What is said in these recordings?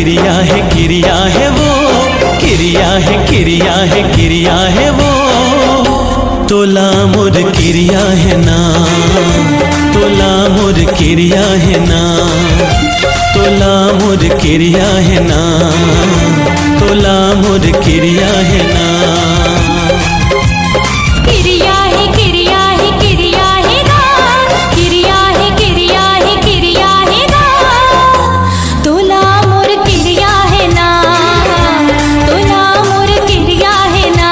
क्रिया है वो, क्रिया है क्रिया है वो। तोला मोर क्रिया है ना, तोला मोर क्रिया है ना, तोला मोर क्रिया है ना, तोला मोर क्रिया है ना। क्रिया है क्रिया है क्रिया है गा, क्रिया है क्रिया है क्रिया है गा। तोला मोर क्रिया है ना, तोला मोर क्रिया है ना,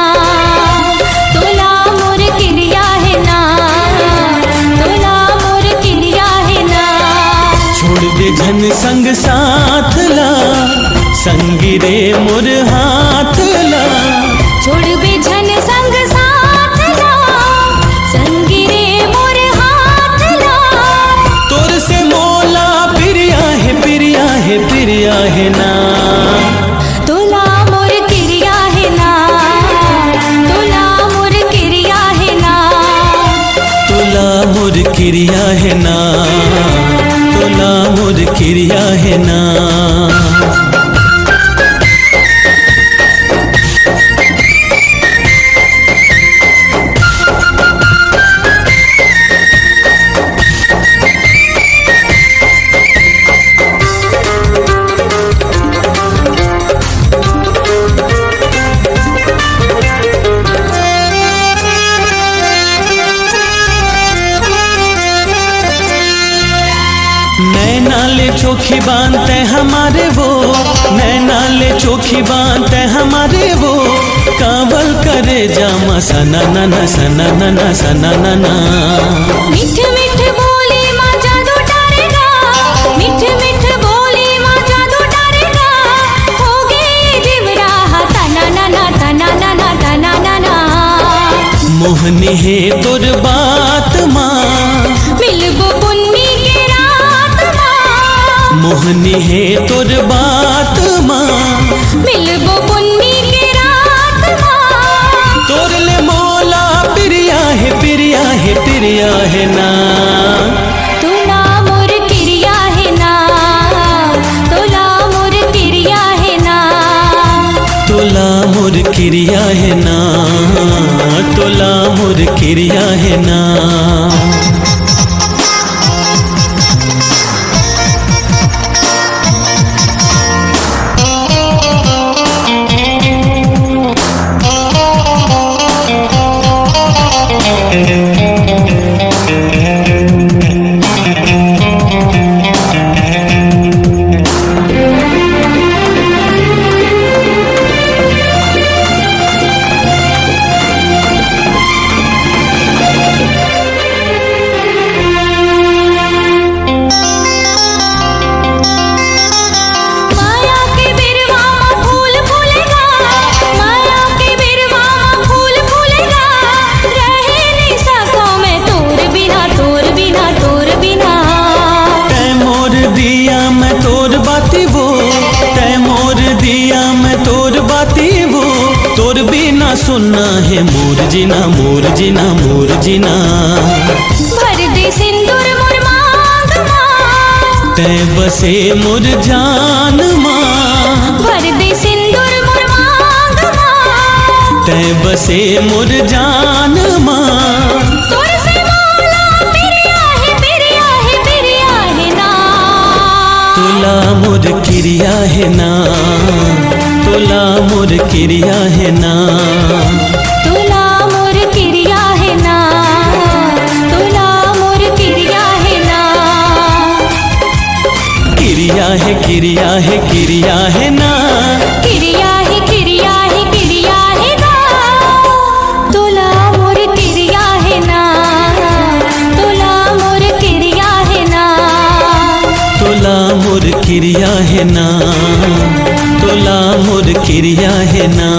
तोला मोर क्रिया है ना, तोला मोर क्रिया है ना। छोड़ दे झन संग साथ ला, संगी रे मोर हाथ ला। छोड़ बे झन संग साथ ला, संगी रे मोर हाथ ला। तोर से मोला प्रिया है प्रिया है प्रिया है ना। तोला मोर क्रिया है ना, तोला मोर क्रिया है ना, तोला मोर क्रिया है ना, तोला मोर क्रिया है ना। नैनाले चोखी बांधते हमारे वो, नैनाले चोखी बांधते हमारे वो। कावल करे जामा सना नना सना नना सना नना। मिठ मिठ बोली माँ जादू डारेगा, मिठ मिठ बोली माँ जादू डारेगा। हो गए जिवरा तना नना तना नना तना नना। मोहनी है तोर बात माँ, मिलबो पुन्नी के रात माँ। मोहनी है तोर बात माँ, मिलबो पुन्नी के रात माँ। तोर ले मोला प्रिया है प्रिया है प्रिया है ना। तोला मोर क्रिया है ना, तोला मोर क्रिया है ना, तोला मोर क्रिया है ना, तोला मोर क्रिया है ना। तोर बिना सुनना है मोर जीना मोर जीना मोर जीना। भर दे सिंदूर मोर मांग माँ, तै बसे मोर जान माँ। भर दे सिंदूर मोर मांग माँ, तै बसे मोर जान माँ। तोर से मोला प्रिया है प्रिया है प्रिया है ना। तोला मोर क्रिया है ना, तोला मोर क्रिया है ना, तोला मोर क्रिया है ना, तोला मोर क्रिया है ना। क्रिया है क्रिया है क्रिया है ना। क्रिया है क्रिया है क्रिया है ना। तोला मोर क्रिया है ना, तोला मोर क्रिया है ना, तोला मोर क्रिया है ना, तोला मोर क्रिया है ना।